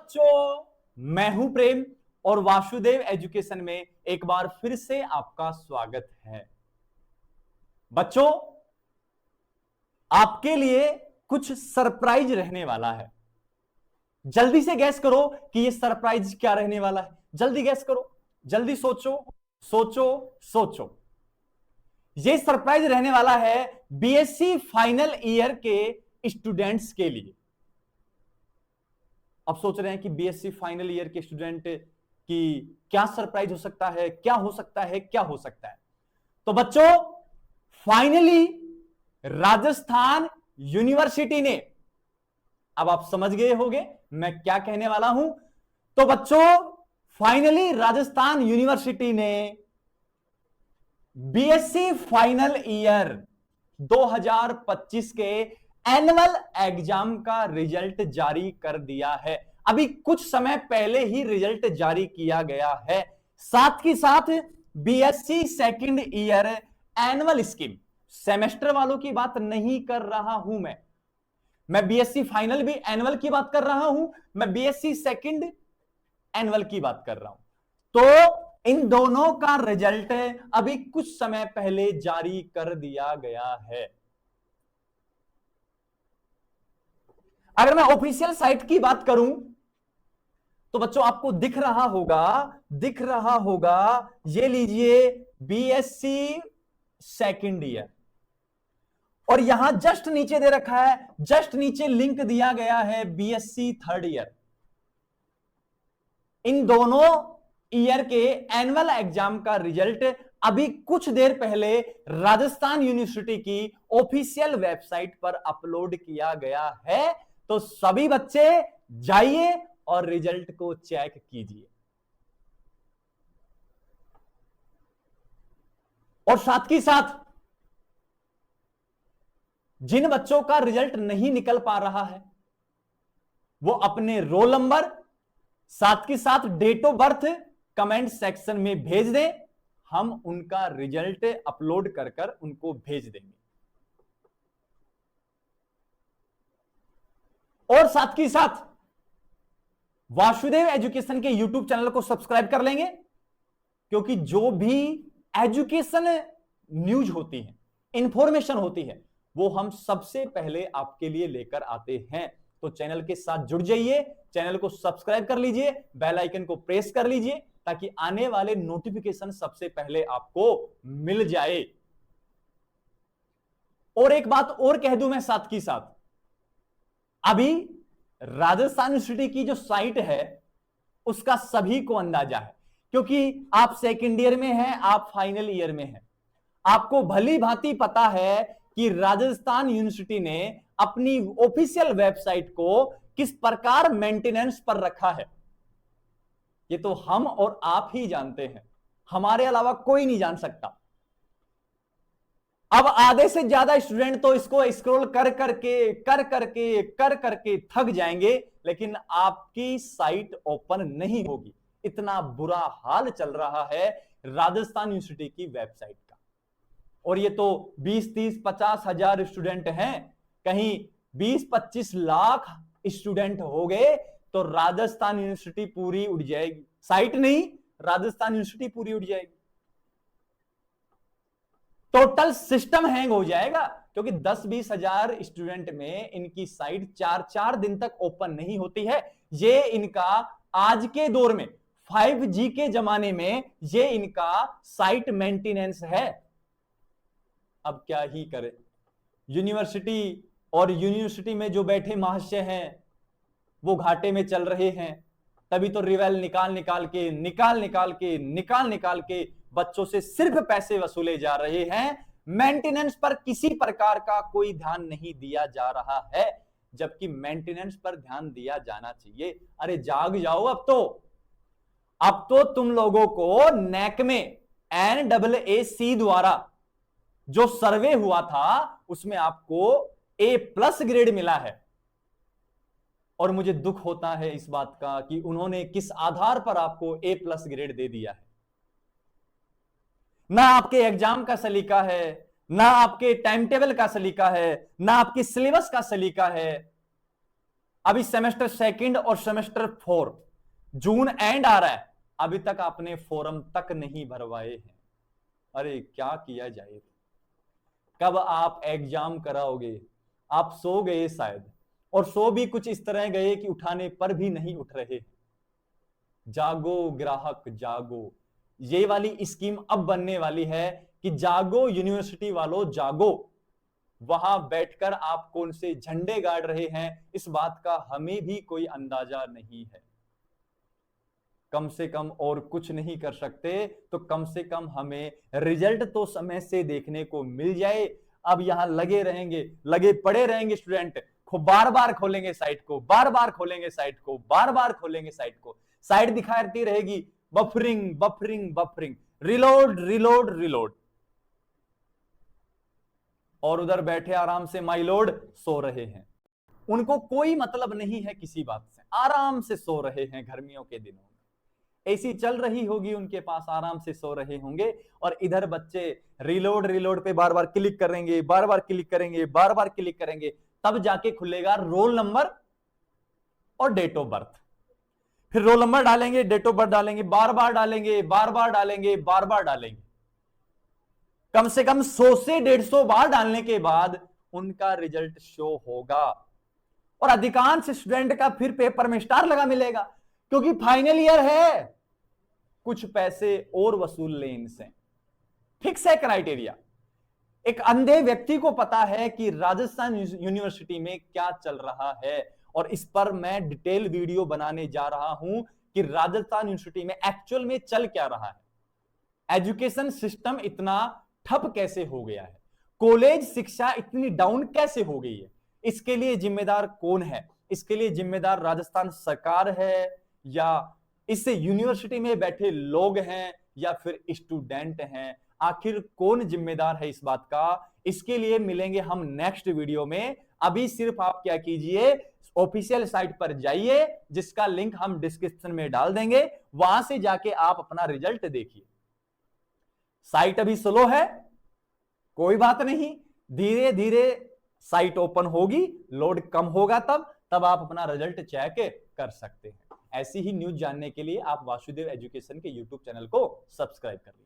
बच्चों, मैं हूं प्रेम और वासुदेव एजुकेशन में एक बार फिर से आपका स्वागत है। बच्चों, आपके लिए कुछ सरप्राइज रहने वाला है। जल्दी से गैस करो कि ये सरप्राइज क्या रहने वाला है। जल्दी गैस करो, जल्दी सोचो सोचो सोचो। ये सरप्राइज रहने वाला है बीएससी फाइनल ईयर के स्टूडेंट्स के लिए। अब सोच रहे हैं कि बीएससी फाइनल ईयर के स्टूडेंट की क्या सरप्राइज हो सकता है, क्या हो सकता है, क्या हो सकता है। तो बच्चों, फाइनली राजस्थान यूनिवर्सिटी ने, अब आप समझ गए होंगे मैं क्या कहने वाला हूं। तो बच्चों, फाइनली राजस्थान यूनिवर्सिटी ने बीएससी फाइनल ईयर 2025 के एनुअल एग्जाम का रिजल्ट जारी कर दिया है। अभी कुछ समय पहले ही रिजल्ट जारी किया गया है। साथ ही साथ BSc second year annual scheme, semester वालों की बात नहीं कर रहा हूं मैं बीएससी फाइनल भी एनुअल की बात कर रहा हूं, मैं बीएससी सेकंड एनुअल की बात कर रहा हूं। तो इन दोनों का रिजल्ट अभी कुछ समय पहले जारी कर दिया गया है। अगर मैं ऑफिशियल साइट की बात करूं तो बच्चों आपको दिख रहा होगा, ये लीजिए बीएससी सेकंड ईयर, और यहां जस्ट नीचे दे रखा है, जस्ट नीचे लिंक दिया गया है बीएससी थर्ड ईयर। इन दोनों ईयर के एनुअल एग्जाम का रिजल्ट अभी कुछ देर पहले राजस्थान यूनिवर्सिटी की ऑफिशियल वेबसाइट पर अपलोड किया गया है। तो सभी बच्चे जाइए और रिजल्ट को चेक कीजिए। और साथ ही साथ जिन बच्चों का रिजल्ट नहीं निकल पा रहा है वो अपने रोल नंबर, साथ ही साथ date of birth comment section में भेज दें। हम उनका रिजल्ट अपलोड कर कर उनको भेज देंगे। और साथ ही साथ वासुदेव एजुकेशन के यूट्यूब चैनल को सब्सक्राइब कर लेंगे, क्योंकि जो भी एजुकेशन न्यूज होती है, इंफॉर्मेशन होती है, वो हम सबसे पहले आपके लिए लेकर आते हैं। तो चैनल के साथ जुड़ जाइए, चैनल को सब्सक्राइब कर लीजिए, बेल आइकन को प्रेस कर लीजिए, ताकि आने वाले नोटिफिकेशन सबसे पहले आपको मिल जाए। और एक बात और कह दूं मैं साथ ही साथ, अभी राजस्थान यूनिवर्सिटी की जो साइट है उसका सभी को अंदाजा है, क्योंकि आप सेकेंड ईयर में हैं, आप फाइनल ईयर में हैं। आपको भली भांति पता है कि राजस्थान यूनिवर्सिटी ने अपनी ऑफिशियल वेबसाइट को किस प्रकार मेंटेनेंस पर रखा है। ये तो हम और आप ही जानते हैं, हमारे अलावा कोई नहीं जान सकता। अब आधे से ज्यादा स्टूडेंट तो इसको स्क्रॉल कर करके थक जाएंगे, लेकिन आपकी साइट ओपन नहीं होगी। इतना बुरा हाल चल रहा है राजस्थान यूनिवर्सिटी की वेबसाइट का। और ये तो 20, 30, 50 हजार स्टूडेंट हैं, कहीं 20-25 लाख स्टूडेंट हो गए तो राजस्थान यूनिवर्सिटी पूरी उड़ जाएगी। साइट नहीं, राजस्थान यूनिवर्सिटी पूरी उड़ जाएगी। टोटल सिस्टम हैंग हो जाएगा, क्योंकि 10-20 हजार स्टूडेंट में इनकी साइट 4-4 दिन तक ओपन नहीं होती है। ये इनका आज के दौर में 5G के जमाने में ये इनका साइट मेंटेनेंस है। अब क्या ही करे यूनिवर्सिटी, और यूनिवर्सिटी में जो बैठे महाशय हैं वो घाटे में चल रहे हैं। तभी तो रिवेल निकाल निकाल के बच्चों से सिर्फ पैसे वसूले जा रहे हैं। मेंटेनेंस पर किसी प्रकार का कोई ध्यान नहीं दिया जा रहा है, जबकि मेंटेनेंस पर ध्यान दिया जाना चाहिए। अरे जाग जाओ अब तो तुम लोगों को नेक में NAAC द्वारा जो सर्वे हुआ था उसमें आपको A+ ग्रेड मिला है। और मुझे दुख होता है इस बात का कि उन्होंने किस आधार पर आपको A+ ग्रेड दे दिया है। ना आपके एग्जाम का सलीका है, ना आपके टाइम टेबल का सलीका है, ना आपके सिलेबस का सलीका है। अभी सेमेस्टर सेकंड और सेमेस्टर 4 जून एंड आ रहा है, अभी तक आपने फॉर्म तक नहीं भरवाए हैं। अरे क्या किया जाए, कब आप एग्जाम कराओगे? आप सो गए शायद, और सो भी कुछ इस तरह गए कि उठाने पर भी नहीं उठ रहे। जागो ग्राहक जागो, ये वाली स्कीम अब बनने वाली है कि जागो यूनिवर्सिटी वालों जागो। वहां बैठकर आप कौन से झंडे गाड़ रहे हैं इस बात का हमें भी कोई अंदाजा नहीं है। कम से कम और कुछ नहीं कर सकते तो कम से कम हमें रिजल्ट तो समय से देखने को मिल जाए। अब यहां लगे रहेंगे, लगे पड़े रहेंगे स्टूडेंट, बार बार खोलेंगे साइट को, बार बार खोलेंगे साइट को, बार बार खोलेंगे साइट को, साइट दिखाती रहेगी buffering buffering buffering, reload reload reload, और उधर बैठे आराम से माई लोड सो रहे हैं। उनको कोई मतलब नहीं है किसी बात से, आराम से सो रहे हैं गर्मियों के दिनों में, ऐसी चल रही होगी उनके पास, आराम से सो रहे होंगे। और इधर बच्चे रिलोड रिलोड पे बार बार क्लिक करेंगे, बार बार क्लिक करेंगे, बार बार क्लिक करेंगे, तब जाके खुलेगा रोल नंबर और डेट ऑफ बर्थ। फिर रोल नंबर डालेंगे, डेट ऑफ बर्थ डालेंगे, बार बार डालेंगे, बार बार डालेंगे, बार बार डालेंगे, कम से कम 100 से 150 बार डालने के बाद उनका रिजल्ट शो होगा। और अधिकांश स्टूडेंट का फिर पेपर में स्टार लगा मिलेगा, क्योंकि फाइनल ईयर है, कुछ पैसे और वसूल लें इनसे, फिक्स है क्राइटेरिया। एक अंधे व्यक्ति को पता है कि राजस्थान यूनिवर्सिटी में क्या चल रहा है, और इस पर मैं डिटेल वीडियो बनाने जा रहा हूं कि राजस्थान यूनिवर्सिटी में एक्चुअल में चल क्या रहा है, एजुकेशन सिस्टम इतना ठप कैसे हो गया है, कॉलेज शिक्षा इतनी डाउन कैसे हो गई है, इसके लिए जिम्मेदार कौन है? इसके लिए जिम्मेदार राजस्थान सरकार है, या इस यूनिवर्सिटी में बैठे लोग हैं, या फिर स्टूडेंट हैं? आखिर कौन जिम्मेदार है इस बात का? इसके लिए मिलेंगे हम नेक्स्ट वीडियो में। अभी सिर्फ आप क्या कीजिए, ऑफिशियल साइट पर जाइए, जिसका लिंक हम डिस्क्रिप्शन में डाल देंगे, वहां से जाके आप अपना रिजल्ट देखिए। साइट अभी स्लो है, कोई बात नहीं, धीरे धीरे साइट ओपन होगी, लोड कम होगा, तब आप अपना रिजल्ट चेक कर सकते हैं। ऐसी ही न्यूज जानने के लिए आप वासुदेव एजुकेशन के यूट्यूब चैनल को सब्सक्राइब कर लीजिए।